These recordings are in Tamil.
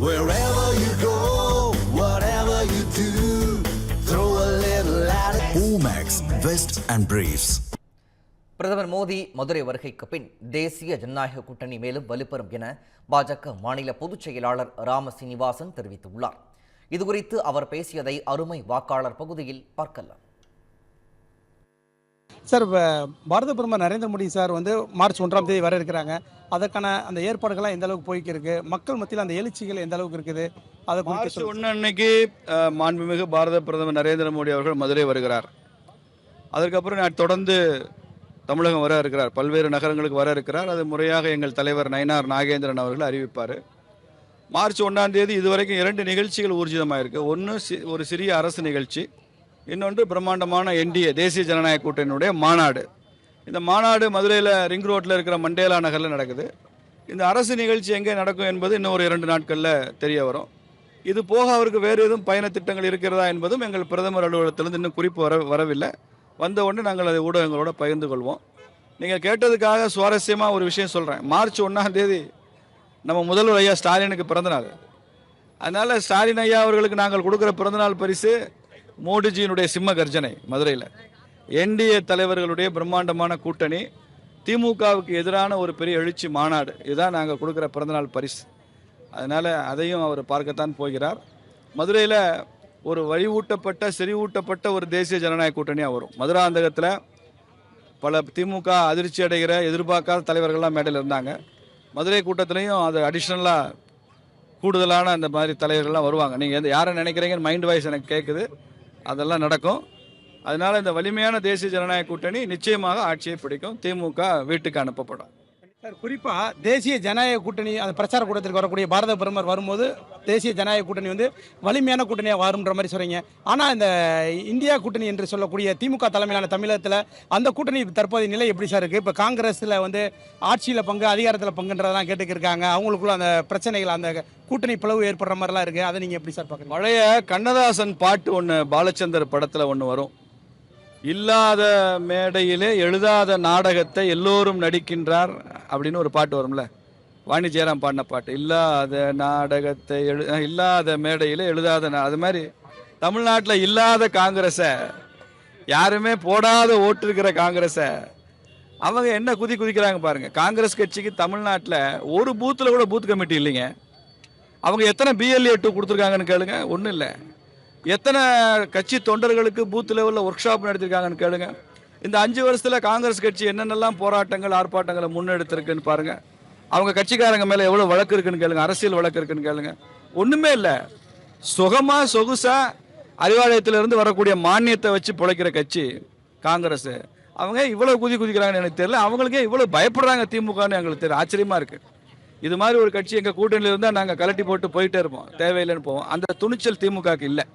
Wherever you go, whatever you do, throw a little at it. Omax, Vest and Briefs. பிரதமர் மோடி மதுரை வருகைக்கு பின் தேசிய ஜனநாயக கூட்டணி மேலும் வலுப்பெறும் என பாஜக மாநில பொதுச் செயலாளர் ராம சீனிவாசன் தெரிவித்துள்ளார். இதுகுறித்து அவர் பேசியதை அருமை வாக்காளர் பகுதியில் பார்க்கலாம். சார், பாரத பிரதமர் நரேந்திர மோடி சார் மார்ச் 1ஆம் தேதி வர இருக்கிறாங்க. அதற்கான அந்த ஏற்பாடுகள்லாம் எந்த அளவுக்கு போய்க்கு இருக்கு, மக்கள் மத்தியில் அந்த எழுச்சிகள் எந்த அளவுக்கு இருக்குது, அதை மார்ச் 1 அன்னைக்கு மாண்புமிகு பாரத பிரதமர் நரேந்திர மோடி அவர்கள் மதுரை வருகிறார். அதற்கப்புறம் தொடர்ந்து தமிழகம் வர இருக்கிறார், பல்வேறு நகரங்களுக்கு வர இருக்கிறார். அது முறையாக எங்கள் தலைவர் நயினார் நாகேந்திரன் அவர்கள் அறிவிப்பார். மார்ச் 1ஆம் தேதி இதுவரைக்கும் 2 நிகழ்ச்சிகள் ஊர்ஜிதமாக இருக்குது. ஒன்று ஒரு சிறிய அரசு நிகழ்ச்சி, இன்னொன்று பிரம்மாண்டமான என்டிஏ தேசிய ஜனநாயக கூட்டணியுடைய மாநாடு. இந்த மாநாடு மதுரையில் ரிங் ரோட்டில் இருக்கிற மண்டேலா நகரில் நடக்குது. இந்த அரசு நிகழ்ச்சி எங்கே நடக்கும் என்பது இன்னும் ஒரு 2 நாட்களில் தெரிய வரும். இது போக அவருக்கு வேறு எதுவும் பயண திட்டங்கள் இருக்கிறதா என்பதும் எங்கள் பிரதமர் அலுவலகத்திலிருந்து இன்னும் குறிப்பு வரவில்லை. வந்த உடனே நாங்கள் அதை ஊடகங்களோட பகிர்ந்து கொள்வோம். நீங்கள் கேட்டதுக்காக சுவாரஸ்யமாக ஒரு விஷயம் சொல்கிறேன். மார்ச் 1ஆம் தேதி நம்ம முதல்வர் ஐயா ஸ்டாலினுக்கு பிறந்தநாள். அதனால் ஸ்டாலின் ஐயா அவர்களுக்கு நாங்கள் கொடுக்குற பிறந்தநாள் பரிசு மோடிஜியினுடைய சிம்ம கர்ஜனை. மதுரையில் என்டிஏ தலைவர்களுடைய பிரம்மாண்டமான கூட்டணி, திமுகவுக்கு எதிரான ஒரு பெரிய எழுச்சி மாநாடு, இதுதான் நாங்கள் கொடுக்குற பிறந்தநாள் பரிசு. அதனால் அதையும் அவர் பார்க்கத்தான் போகிறார். மதுரையில் ஒரு வழிவூட்டப்பட்ட செறிவூட்டப்பட்ட ஒரு தேசிய ஜனநாயக கூட்டணியாக வரும். மதுராந்தகத்தில் பல திமுக அதிர்ச்சி அடைகிற எதிர்பார்க்காத தலைவர்கள்லாம் மேடையில் இருந்தாங்க. மதுரை கூட்டத்திலையும் அது அடிஷ்னலாக கூடுதலான அந்த மாதிரி தலைவர்கள்லாம் வருவாங்க. நீங்கள் யாரை நினைக்கிறீங்கன்னு மைண்ட் வாய்ஸ் எனக்கு கேட்குது. அதெல்லாம் நடக்கும். அதனால் இந்த வலிமையான தேசிய ஜனநாயக கூட்டணி நிச்சயமாக ஆட்சியை பிடிக்கும். திமுக வீட்டுக்கு அனுப்பப்படும். சார், குறிப்பாக தேசிய ஜனநாயக கூட்டணி அந்த பிரச்சார கூட்டத்திற்கு வரக்கூடிய பாரத பிரதமர் வரும்போது தேசிய ஜனநாயக கூட்டணி வலிமையான கூட்டணியாக வரும்ன்ற மாதிரி சொல்கிறீங்க. ஆனால் இந்த இந்தியா கூட்டணி என்று சொல்லக்கூடிய திமுக தலைமையிலான தமிழகத்தில் அந்த கூட்டணி தற்போதைய நிலை எப்படி சார் இருக்குது? இப்போ காங்கிரஸில் ஆட்சியில் பங்கு, அதிகாரத்தில் பங்குன்றதெல்லாம் கேட்டுக்கிருக்காங்க. அவங்களுக்குள்ள அந்த பிரச்சனைகள், அந்த கூட்டணி பிளவு ஏற்படுற மாதிரிலாம் இருக்குது. அதை நீங்கள் எப்படி சார் பார்க்குறீங்க? பழைய கண்ணதாசன் பாட்டு ஒன்று பாலச்சந்தர் படத்தில் ஒன்று வரும். இல்லாத மேடையிலே எழுதாத நாடகத்தை எல்லோரும் நடிக்கின்றார் அப்படின்னு ஒரு பாட்டு வரும்ல, வாணி ஜெயராம் பாடின பாட்டு. இல்லாத நாடகத்தை இல்லாத மேடையிலே எழுதாத அது மாதிரி தமிழ்நாட்டில் இல்லாத காங்கிரஸை, யாருமே போடாத ஓட்டு இருக்கிற காங்கிரஸை அவங்க என்ன குதிக்கிறாங்க பாருங்க. காங்கிரஸ் கட்சிக்கு தமிழ்நாட்டில் ஒரு பூத்தில் கூட பூத் கமிட்டி இல்லைங்க. அவங்க எத்தனை BLA 2 கொடுத்துருக்காங்கன்னு கேளுங்க, ஒன்றும் இல்லை. எத்தனை கட்சி தொண்டர்களுக்கு பூத் லெவலில் ஒர்க் ஷாப் நடத்திருக்காங்கன்னு கேளுங்க. இந்த 5 வருஷத்தில் காங்கிரஸ் கட்சி என்னென்னலாம் போராட்டங்கள் ஆர்ப்பாட்டங்களை முன்னெடுத்திருக்குன்னு பாருங்க. அவங்க கட்சிக்காரங்க மேலே எவ்வளோ வழக்கு இருக்குன்னு கேளுங்க, அரசியல் வழக்கு இருக்குன்னு கேளுங்க. ஒன்றுமே இல்லை. சொகுசா அறிவாலயத்திலிருந்து வரக்கூடிய மானியத்தை வச்சு பிழைக்கிற கட்சி காங்கிரஸ். அவங்க இவ்வளோ குதிக்கிறாங்கன்னு எனக்கு தெரியல. அவங்களுக்கே இவ்வளோ பயப்படுறாங்க திமுகன்னு எங்களுக்கு தெரியல. ஆச்சரியமாக இருக்குது. இது மாதிரி ஒரு கட்சி எங்கள் கூட்டணியில் இருந்தால் நாங்கள் கலட்டி போட்டு போயிட்டே இருப்போம், தேவையில்லைன்னு போவோம். அந்த துணிச்சல் திமுகவுக்கு இல்லை.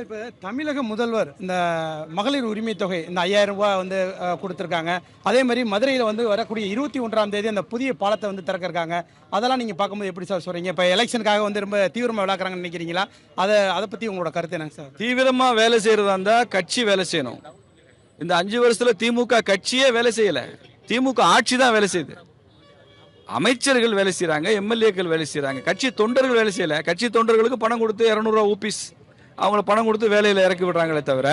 இப்போ தமிழக முதல்வர் இந்த மகளிர் உரிமை தொகை இந்த 5000 ரூபாய் கொடுத்துருக்காங்க. அதே மாதிரி மதுரையில் வரக்கூடிய 21ஆம் தேதி அந்த புதிய பாலத்தை திறக்கிருக்காங்க. அதெல்லாம் நீங்கள் பார்க்கும்போது எப்படி சார் சொல்கிறீங்க? இப்போ எலெக்ஷனுக்காக ரொம்ப தீவிரமாக விளையாடுறாங்கன்னு நினைக்கிறீங்களா? அதை பற்றி உங்களோட கருத்து என்னங்க சார்? தீவிரமாக வேலை செய்கிறதா இருந்தால் கட்சி வேலை செய்யணும். இந்த 5 வருஷத்தில் திமுக கட்சியே வேலை செய்யலை, திமுக ஆட்சி தான் வேலை செய்யுது. அமைச்சர்கள் வேலை செய்கிறாங்க, MLAக்கள் வேலை செய்கிறாங்க, கட்சி தொண்டர்கள் வேலை செய்யலை. கட்சி தொண்டர்களுக்கு பணம் கொடுத்து 200 ரூபா ஊபிஸ் அவங்கள பணம் கொடுத்து வேலையில் இறக்கி விடுறாங்களே தவிர,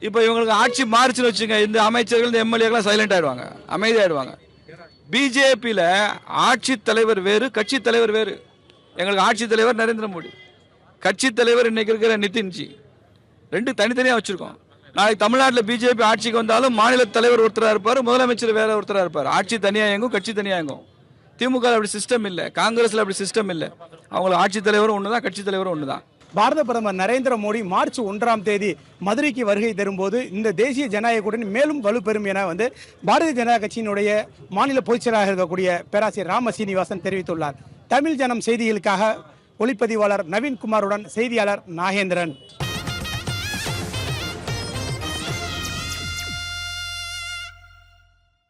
இப்போ இவங்களுக்கு ஆட்சி மாறிச்சுன்னு வச்சுங்க, இந்த அமைச்சர்கள் இந்த MLAக்கெல்லாம் சைலண்ட் ஆகிடுவாங்க, அமைதியாகிடுவாங்க. பிஜேபியில் ஆட்சி தலைவர் வேறு, கட்சி தலைவர் வேறு. எங்களுக்கு ஆட்சி தலைவர் நரேந்திர மோடி, கட்சி தலைவர் இன்னைக்கு இருக்கிற நிதின்ஜி, 2 தனித்தனியாக வச்சுருக்கோம். நாளைக்கு தமிழ்நாட்டில் பிஜேபி ஆட்சிக்கு வந்தாலும் மாநில தலைவர் ஒருத்தராக இருப்பார், முதலமைச்சர் வேற ஒருத்தராக இருப்பார். ஆட்சி தனியாக இயங்கும், கட்சி தனியாக இயங்கும். திமுக அப்படி சிஸ்டம் இல்லை, காங்கிரஸில் அப்படி சிஸ்டம் இல்லை. அவங்களுக்கு ஆட்சி தலைவரும் ஒன்று தான், கட்சி தலைவரும் ஒன்று தான். பாரத பிரதமர் நரேந்திர மோடி மார்ச் 1ஆம் தேதி மதுரைக்கு வருகை தரும்போது இந்த தேசிய ஜனநாயக கூட்டணி மேலும் வலுப்பெறும் என பாரதிய ஜனதா கட்சியினுடைய மாநில பொதுச் செயலாளராக இருக்கக்கூடிய பேராசிரியர் ராம சீனிவாசன் தெரிவித்துள்ளார். தமிழ் ஜனம் செய்திகளுக்காக ஒளிப்பதிவாளர் நவீன்குமாருடன் செய்தியாளர் நாகேந்திரன்.